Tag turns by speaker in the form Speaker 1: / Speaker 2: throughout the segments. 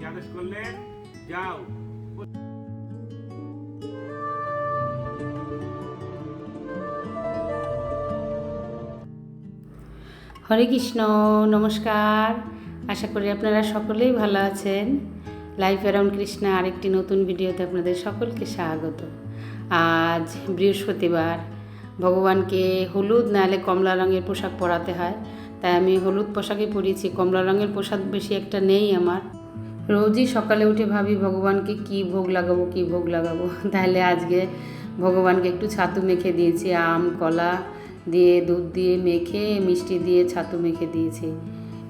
Speaker 1: আদেশ করলেন, যাও।
Speaker 2: হরে কৃষ্ণ, নমস্কার। আশা করি আপনারা সকলেই ভালো আছেন। লাইফ অ্যারাউন্ড কৃষ্ণা আরেকটি নতুন ভিডিওতে আপনাদের সকলকে স্বাগত। আজ বৃহস্পতিবার, ভগবানকে হলুদ নাহলে কমলা রঙের পোশাক পরাতে হয়, তাই আমি হলুদ পোশাকই পরিয়েছি। কমলা রঙের পোশাক বেশি একটা নেই আমার। রোজই সকালে উঠে ভাবি ভগবানকে কী ভোগ লাগাবো। তাহলে আজকে ভগবানকে একটু ছাতু মেখে দিয়েছি, আম কলা দিয়ে দুধ দিয়ে মেখে মিষ্টি দিয়ে ছাতু মেখে দিয়েছি।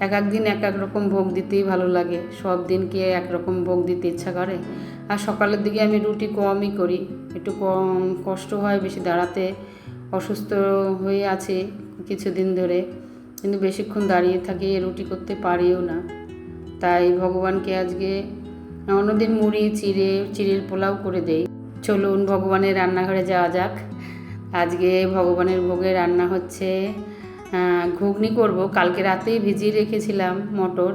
Speaker 2: এক এক দিন এক এক রকম ভোগ দিতেই ভালো লাগে, সব দিনকে একরকম ভোগ দিতে ইচ্ছা করে। আর সকালের দিকে আমি রুটি কমই করি, একটু কম কষ্ট হয় বেশি দাঁড়াতে, অসুস্থ হয়ে আছে কিছুদিন ধরে, কিন্তু বেশিক্ষণ দাঁড়িয়ে থাকি, রুটি করতে পারিও না। তাই ভগবানকে আজকে অন্যদিন মুড়ি চিড়ের পোলাও করে দেই। চলুন ভগবানের রান্নাঘরে যাওয়া যাক। আজকে ভগবানের ভোগে রান্না হচ্ছে ঘুগনি করব। কালকে রাতেই ভিজিয়ে রেখেছিলাম মটর,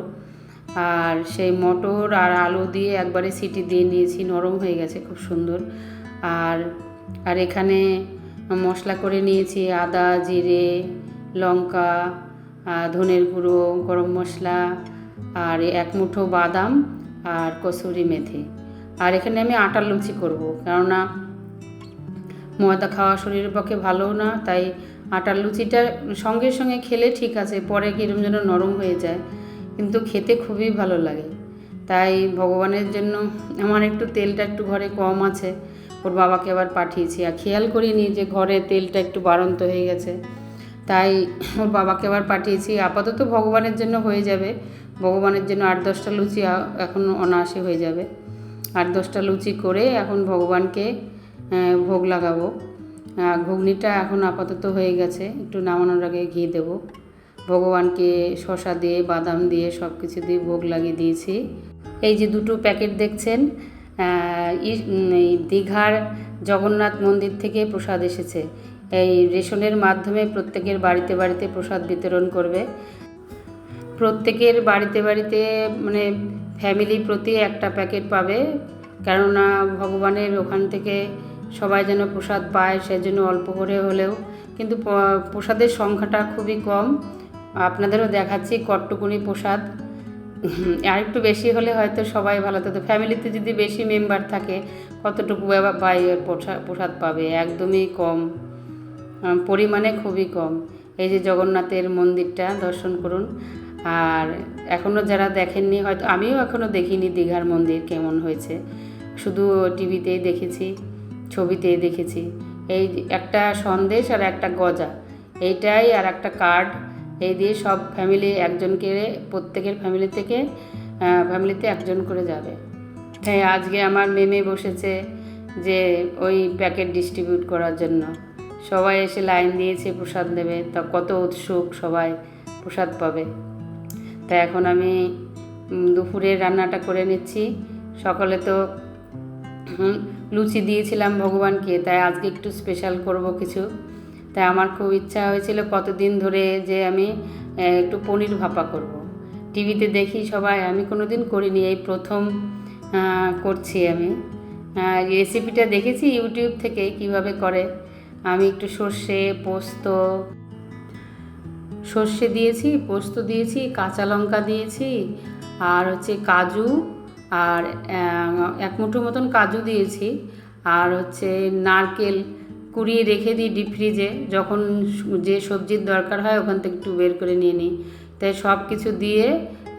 Speaker 2: আর সেই মটর আর আলু দিয়ে একবারে সিটি দিয়ে নিয়েছি, নরম হয়ে গেছে খুব সুন্দর। আর এখানে মশলা করে নিয়েছি আদা, জিরে, লঙ্কা, ধনের গুঁড়ো, গরম মশলা, আর এক মুঠো বাদাম আর কসুরি মেথি। আর এখানে আমি আটার লুচি করব, কেননা ময়দা খাওয়া শরীরের পক্ষে ভালোও না। তাই আটার লুচিটা সঙ্গে সঙ্গে খেলে ঠিক আছে, পরে কীরকম যেন নরম হয়ে যায়, কিন্তু খেতে খুবই ভালো লাগে। তাই ভগবানের জন্য আমার তেলটা একটু ঘরে কম আছে, ওর বাবাকে আবার পাঠিয়েছি। আর খেয়াল করিনি যে ঘরে তেলটা একটু বাড়ন্ত হয়ে গেছে, তাই ওর বাবাকে আবার পাঠিয়েছি। আপাতত ভগবানের জন্য হয়ে যাবে, ভগবানের জন্য 8-10টা লুচি এখন অনায়াসে হয়ে যাবে। 8-10টা লুচি করে এখন ভগবানকে ভোগ লাগাবো। ঘুগনিটা এখন আপাতত হয়ে গেছে, একটু নামানোর আগে ঘি দেব। ভগবানকে শসা দিয়ে বাদাম দিয়ে সব কিছু দিয়ে ভোগ লাগিয়ে দিয়েছি। এই যে 2টো প্যাকেট দেখছেন, এই দীঘার জগন্নাথ মন্দির থেকে প্রসাদ এসেছে। এই রেশনের মাধ্যমে প্রত্যেকের বাড়িতে বাড়িতে প্রসাদ বিতরণ করবে। প্রত্যেকের বাড়িতে বাড়িতে মানে ফ্যামিলি প্রতি একটা প্যাকেট পাবে, কেননা ভগবানের ওখান থেকে সবাই যেন প্রসাদ পায়, সেজন্য অল্প করে হলেও, কিন্তু প্রসাদের সংখ্যাটা খুবই কম। আপনাদেরও দেখাচ্ছি কটটুকুনি প্রসাদ। আর একটু বেশি হলে হয়তো সবাই ভালো হতো। ফ্যামিলিতে যদি বেশি মেম্বার থাকে কতটুকু প্রসাদ পাবে, একদমই কম, পরিমাণে খুবই কম। এই যে জগন্নাথের মন্দিরটা দর্শন করুন। আর এখনও যারা দেখেননি, হয়তো আমিও এখনও দেখিনি দীঘার মন্দির কেমন হয়েছে, শুধু টিভিতেই দেখেছি, ছবিতেই দেখেছি। এই একটা সন্দেশ আর একটা গজা, এইটাই, আর একটা কার্ড, এই দিয়ে সব ফ্যামিলি একজনকে, প্রত্যেকের ফ্যামিলিতে একজন করে যাবে। হ্যাঁ, আজকে আমার মেমে বসেছে যে ওই প্যাকেট ডিস্ট্রিবিউট করার জন্য। সবাই এসে লাইন দিয়েছে প্রসাদ নেবে, তা কত উৎসুক, সবাই প্রসাদ পাবে। তাই এখন আমি দুপুরের রান্নাটা করে নিচ্ছি। সকালে তো লুচি দিয়েছিলাম ভগবানকে, তাই আজকে একটু স্পেশাল করব কিছু। তাই আমার খুব ইচ্ছা হয়েছিল কতদিন ধরে যে আমি একটু পনির ভাপা করব। টিভিতে দেখি সবাই, আমি কোনো দিন করিনি, এই প্রথম করছি আমি। রেসিপিটা দেখেছি ইউটিউব থেকে কিভাবে করে। আমি একটু সর্ষে দিয়েছি, পোস্ত দিয়েছি, কাঁচা লঙ্কা দিয়েছি, আর কাজু, আর 1 মুঠো মতন কাজু দিয়েছি, আর নারকেল কুড়িয়ে রেখে দিই ডিপ ফ্রিজে, যখন যে সবজির দরকার হয় ওখান থেকে একটু বের করে নিয়ে নিই। তাই সব কিছু দিয়ে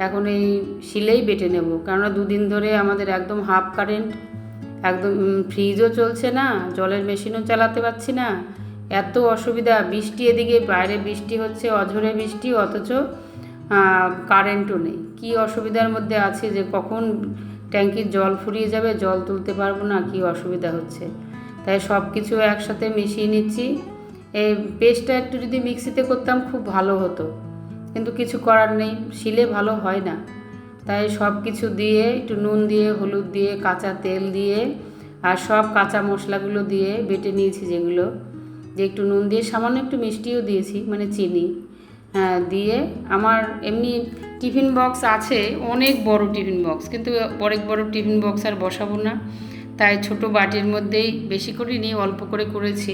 Speaker 2: এখন এই শিলেই বেটে নেব, কেননা 2 দিন ধরে আমাদের একদম হাফ কারেন্ট, একদম ফ্রিজও চলছে না, জলের মেশিনও চালাতে পারছি না, এত অসুবিধা। বৃষ্টি, এদিকে বাইরে বৃষ্টি হচ্ছে, অঝোরে বৃষ্টি, অথচ কারেন্টও নেই। কি অসুবিধার মধ্যে আছি যে কখন ট্যাঙ্কির জল ফুরিয়ে যাবে, জল তুলতে পারবো না, কি অসুবিধা হচ্ছে। তাই সব কিছু একসাথে মিশিয়ে নিচ্ছি। এই পেস্টটা একটু যদি মিক্সিতে করতাম খুব ভালো হতো, কিন্তু কিছু করার নেই, শিলে ভালো হয় না। তাই সব কিছু দিয়ে, একটু নুন দিয়ে, হলুদ দিয়ে, কাঁচা তেল দিয়ে, আর সব কাঁচা মশলাগুলো দিয়ে বেটে নিয়েছি, যেগুলো যে একটু নুন দিয়ে সামান্য একটু মিষ্টিও দিয়েছি, মানে চিনি দিয়ে। আমার এমনি টিফিন বক্স আছে, অনেক বড় টিফিন বক্স, কিন্তু অনেক বড় টিফিন বক্স আর বসাবো না, তাই ছোট বাটির মধ্যেই, বেশি করিনি, অল্প করে করেছি।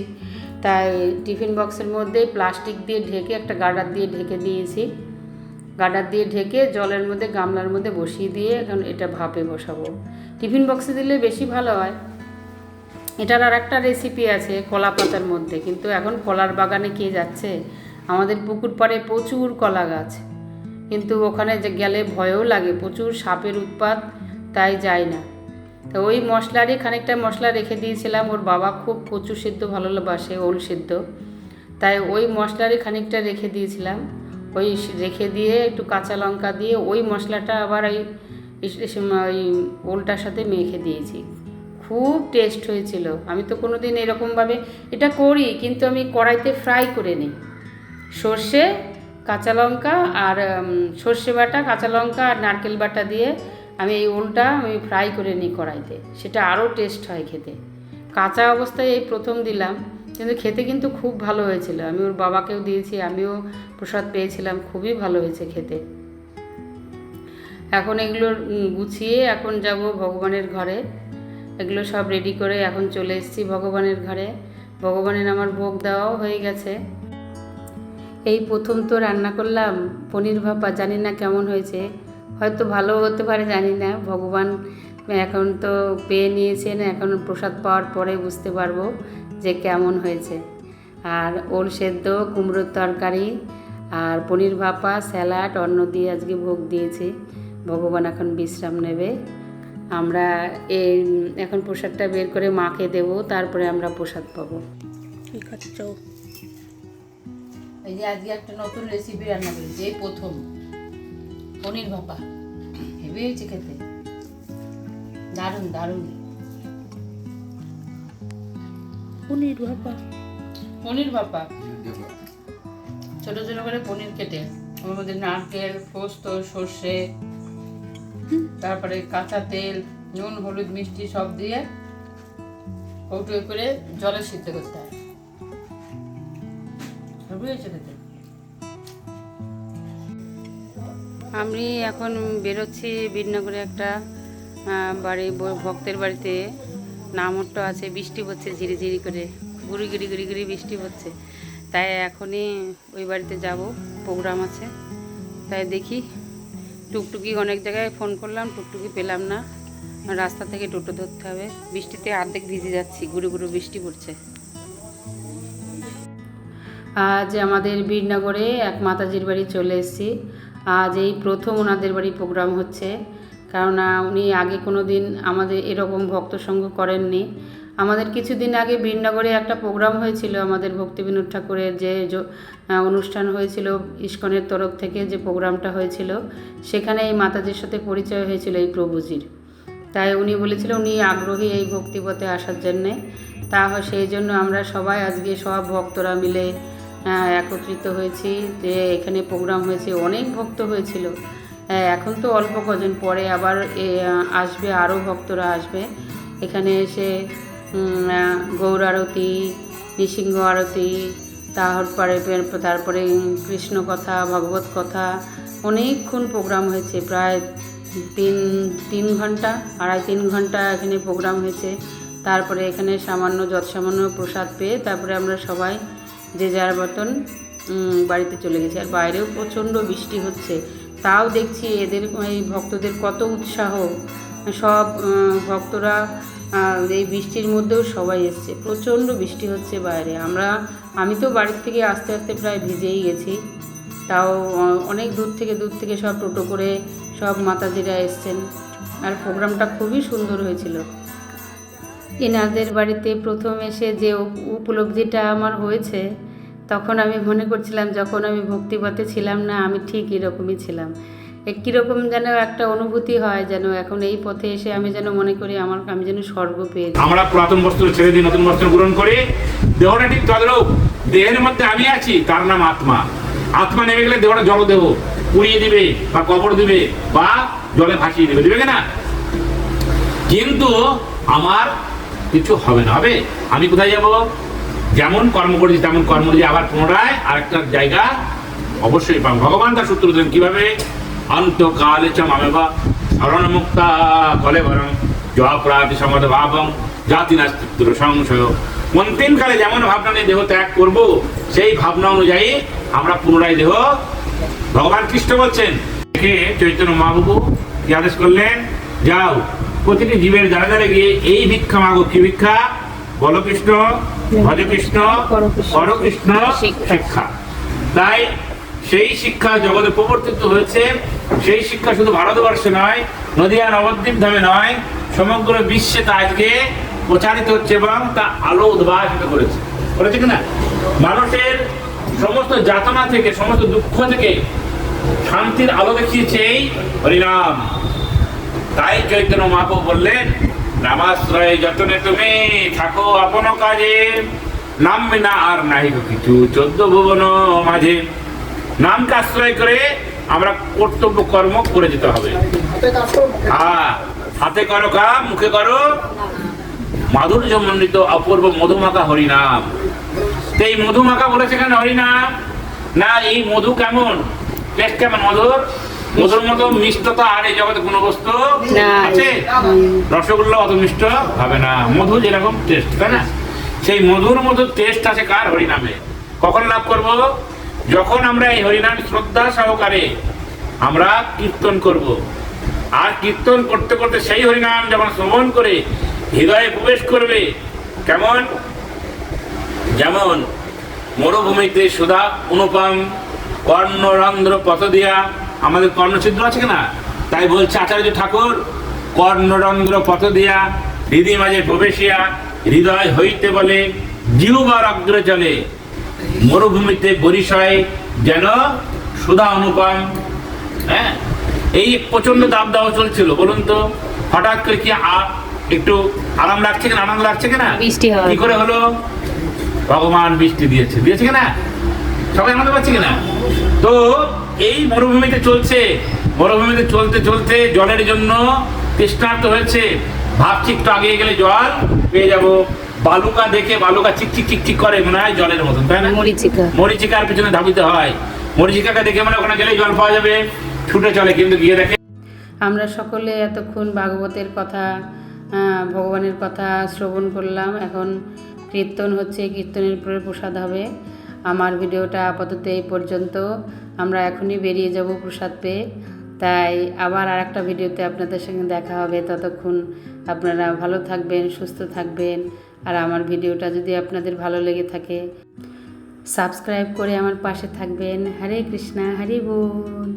Speaker 2: তাই টিফিন বক্সের মধ্যে প্লাস্টিক দিয়ে ঢেকে একটা গার্ডার দিয়ে ঢেকে দিয়েছি। গার্ডার দিয়ে ঢেকে জলের মধ্যে গামলার মধ্যে বসিয়ে দিয়ে এখন এটা ভাপে বসাবো। টিফিন বক্সে দিলে বেশি ভালো হয়। এটার আর একটা রেসিপি আছে কলা পাতার মধ্যে, কিন্তু এখন কলার বাগানে কে যাচ্ছে? আমাদের পুকুর পাড়ে প্রচুর কলা গাছ, কিন্তু ওখানে যে গেলে ভয়ও লাগে, প্রচুর সাপের উৎপাত, তাই যাই না। তো ওই মশলারই খানিকটা মশলা রেখে দিয়েছিলাম, ওর বাবা খুব কচু সিদ্ধ ভালোবাসে, ওল সিদ্ধ, তাই ওই মশলারই খানিকটা রেখে দিয়েছিলাম। ওই রেখে দিয়ে একটু কাঁচা লঙ্কা দিয়ে ওই মশলাটা আবার ওই ওলটার সাথে মেখে দিয়েছি। খুব টেস্ট হয়েছিল। আমি তো কোনো দিন এরকমভাবে এটা করি, কিন্তু আমি কড়াইতে ফ্রাই করে নিই। সর্ষে, কাঁচা লঙ্কা আর সর্ষে বাটা, কাঁচা লঙ্কা আর নারকেল বাটা দিয়ে আমি এই ওলটা ফ্রাই করে নিই কড়াইতে, সেটা আরও টেস্ট হয় খেতে। কাঁচা অবস্থায় এই প্রথম দিলাম, কিন্তু খেতে কিন্তু খুব ভালো হয়েছিল। আমি ওর বাবাকেও দিয়েছি, আমিও প্রসাদ পেয়েছিলাম, খুবই ভালো হয়েছে খেতে। এখন এগুলো গুছিয়ে এখন যাব ভগবানের ঘরে। এগুলো সব রেডি করে এখন চলে এসেছি ভগবানের ঘরে। ভগবানের আমার ভোগ দেওয়াও হয়ে গেছে। এই প্রথম তো রান্না করলাম পনির ভাপা, জানি না কেমন হয়েছে, হয়তো ভালো হতে পারে, জানি না। ভগবান এখন তো পেয়ে নিয়েছেন, এখন প্রসাদ পাওয়ার পরে বুঝতে পারবো যে কেমন হয়েছে। আর ওল সেদ্ধ, কুমড়োর তরকারি আর পনির ভাপা, স্যালাড, অন্ন দিয়ে আজকে ভোগ দিয়েছি। ভগবান এখন বিশ্রাম নেবে। আমরা এখন প্রসাদটা বের করে মাকে দেবো, তারপরে আমরা প্রসাদ পাবো।
Speaker 3: কি খাচ্ছ?
Speaker 2: এই যে আজকে একটা নতুন রেসিপি রান্না করেছি, এই প্রথম পনির ভাপা। হেভি হয়েছে খেতে, দারুণ দারুণ।
Speaker 3: পনির ভাপা,
Speaker 2: পনির ভাপা ছোট ছোট করে পনির কেটে ওর মধ্যে নারকেল, পোস্ত, সর্ষে, তারপরে কাঁচা তেল, নুন, হলুদ, মিষ্টি সব দিয়ে কৌটো করে জলে সিদ্ধ করতে হয়। আমি এখন বেরোচ্ছি বীরনগরে একটা বাড়ি, ভক্তের বাড়িতে নামট্ট আছে। বৃষ্টি হচ্ছে ঝিরিঝিরি করে, গুড়ি গুড়ি গুড়ি গুড়ি বৃষ্টি হচ্ছে, তাই এখনই ওই বাড়িতে যাব, প্রোগ্রাম আছে। তাই দেখি, টুকটুকি অনেক জায়গায় ফোন করলাম, টুকটুকি পেলাম না, রাস্তা থেকে টোটো ধরতে হবে। বৃষ্টিতে অর্ধেক ভিজে যাচ্ছি, গুঁড়ো গুঁড়ো বৃষ্টি পড়ছে। আজ আমাদের বীরনগরে এক মাতাজির বাড়ি চলে এসেছি। আজ এই প্রথম ওনাদের বাড়ি প্রোগ্রাম হচ্ছে, কারণ উনি আগে কোনো দিন আমাদের এরকম ভক্ত সঙ্গ করেননি। আমাদের কিছুদিন আগে বীরনগরে একটা প্রোগ্রাম হয়েছিল, আমাদের ভক্তি বিনোদ ঠাকুরের যে অনুষ্ঠান হয়েছিল ইস্কনের তরফ থেকে, যে প্রোগ্রামটা হয়েছিল, সেখানে এই মাতাজির সাথে পরিচয় হয়েছিল এই প্রভুজির। তাই উনি বলেছিল উনি আগ্রহী এই ভক্তিপথে আসার জন্যে। তা সেই জন্য আমরা সবাই আজকে সব ভক্তরা মিলে একত্রিত হয়েছি, যে এখানে প্রোগ্রাম হয়েছে, অনেক ভক্ত হয়েছিল। এখন তো অল্প কজন, পরে আবার আসবে, আরও ভক্তরা আসবে। এখানে এসে গৌর আরতি, নৃসিংহ আরতি, তারপরে কৃষ্ণ কথা, ভাগবত কথা, অনেকক্ষণ প্রোগ্রাম হয়েছে, প্রায় তিন ঘন্টা, 2.5-3 ঘন্টা এখানে প্রোগ্রাম হয়েছে। তারপরে এখানে সামান্য প্রসাদ পেয়ে তারপরে আমরা সবাই যে যার মতন বাড়িতে চলে গেছি। আর বাইরেও প্রচণ্ড বৃষ্টি হচ্ছে, তাও দেখছি এদের এই ভক্তদের কত উৎসাহ, সব ভক্তরা এই বৃষ্টির মধ্যেও সবাই এসছে। প্রচণ্ড বৃষ্টি হচ্ছে বাইরে। আমি তো বাড়ির থেকে আস্তে আস্তে প্রায় ভিজেই গেছি, তাও অনেক দূর থেকে সব টোটো করে সব মাতাজিরা এসছেন। আর প্রোগ্রামটা খুবই সুন্দর হয়েছিল। এনাদের বাড়িতে প্রথম এসে যে উপলব্ধিটা আমার হয়েছে, তখন আমি মনে করছিলাম যখন আমি ভক্তিপথে ছিলাম না, আমি ঠিক এরকমই ছিলাম। কীরকম যেন একটা অনুভূতি হয়, যেন এখন এই পথে এসে আমি যেন মনে করি আমি যেন স্বর্গ পেয়েছি।
Speaker 1: আমরা পুরাতন বস্ত্র ছেড়ে দিয়ে নতুন বস্ত্র গ্রহণ করি। দেহটা ঠিক তদ্রূপ, দেহের মধ্যে আমি আছি, তার নাম আত্মা। আত্মা নেমে গেলে দেহটা জলদেহ পুড়িয়ে দিবে বা কবর দিবে বা জলে ভাসিয়ে দেবে, দিবে না? কিন্তু আমার কিছু হবে না। হবে আমি কোথায় যাব? যেমন কর্ম করেছি তেমন কর্ম দিয়ে আবার পুনরায় আরেকটা জায়গা অবশ্যই পাবো। ভগবান তার সূত্র দিলেন কিভাবে? অন্তকালে চ মামেবা শরণমুক্তা কলেবরং জপ্রাতি সমদ ভাবং জাতি নাস্তিত্ব সংশয়। অন্তিমকালে যেমন ভাবনা নিয়ে দেহ ত্যাগ করব, সেই ভাবনা অনুযায়ী আমরা পুনরায় দেহ, ভগবান কৃষ্ণ বলছেন। চৈতন্য মহাপ্রভু কি আদেশ করলেন? যাও প্রতিটি জীবের দ্বারা দ্বারা গিয়ে এই ভিক্ষা মাগো। কি ভিক্ষা? বলো কৃষ্ণ, ভজ কৃষ্ণ, কর কৃষ্ণ শিক্ষা। তাই সেই শিক্ষা জগতে প্রবর্তিত হয়েছে। সেই শিক্ষা শুধু ভারতবর্ষে নয়, নদিয়া নবদ্বীপ ধামে নয়, সমগ্র বিশ্বে তা আজকে প্রচারিত হচ্ছে এবং তা আলো উদ্ভাসিত করেছে কিনা? মানুষের সমস্ত যাতনা থেকে, সমস্ত দুঃখ থেকে শান্তির আলো দেখিয়েছে এই হরিনাম। তাই চৈতন্য মহাপ্রভু বললেন, নামাশ্রয়ে যতনে তুমি থাকো আপন কাজে, নাম বিনা আর নাহি কিছু 14 ভুবন মাঝে। নামকে আশ্রয় করে আমরা কর্তব্য কর্ম করে যেতে হবে। হ্যাঁ, হাতে করো কাম, মুখে করো মাধুর্য মণ্ডিত অপূর্ব মধুমাখা হরিনাম। এই মধুমাখা বলেছে কেন হরিনাম? না, এই মধু কেমন, টেস্ট কেমন? মধুর মতো মিষ্টতা আর এই জগতে কোনো বস্তু আছে? রসগোল্লা অত মিষ্ট হবে না, মধু যেরকম টেস্ট, তাই না? সেই মধুর মতো টেস্ট আছে কার? হরিনামে। কখন লাভ করব? যখন আমরা এই হরিনাম শ্রদ্ধা সহকারে আমরা কীর্তন করব। আর কীর্তন করতে করতে সেই হরিনাম যখন শ্রবণ করে হৃদয়ে প্রবেশ করবে, কেমন? যেমন মরুভূমিতে সুধা অনুপম কর্ণরন্ধ্র পথ দিয়া। আমাদের কর্ণছিদ্র আছে কিনা? তাই বলছে আচার্য ঠাকুর, কর্ণরন্ধ্র পথ দিয়া হৃদি মাঝে প্রবেশিয়া হৃদয় হইতে বলে জিহ্বার অগ্রে চলে। মরুভূমিতে বরিশয় যেন সুধা অনুপম। হ্যাঁ, এই প্রচন্ড দাবদাহ চলছিল, বলুন তো হঠাৎ করে কি একটু আরাম লাগছে কিনা, আনন্দ লাগছে কিনা? কি করে হলো? ভগবান বৃষ্টি দিয়েছে কিনা? সবাই আনন্দ পাচ্ছে কিনা? তো এই মরুভূমিতে চলতে চলতে জলের জন্য তৃষ্ণার্ত হয়েছে। ভাবছি একটু আগে গেলে জল পেয়ে যাব। বালুকা দেখে, বালুকা চিকচিক করে, মনে হয় জলের মতন, তাই না? মরিচিকার পিছনে ধাবিতে হয়। মরিচিকাকে দেখে মানে ওখানে গেলে জল পাওয়া যাবে, ছুটে চলে, কিন্তু গিয়ে দেখে।
Speaker 2: আমরা সকলে এতক্ষণ ভাগবতের কথা, ভগবানের কথা শ্রবণ করলাম। এখন কীর্তন হচ্ছে, কীর্তনের পরে প্রসাদ হবে। আমার ভিডিওটা আপাতত এই পর্যন্ত। আমরা এখনই বেরিয়ে যাব প্রসাদ পেয়ে। তাই আবার আর একটা ভিডিওতে আপনাদের সঙ্গে দেখা হবে। ততক্ষণ আপনারা ভালো থাকবেন, সুস্থ থাকবেন। আর আমার ভিডিওটা যদি আপনাদের ভালো লেগে থাকে, সাবস্ক্রাইব করে আমার পাশে থাকবেন। হরে কৃষ্ণা, হরি বল।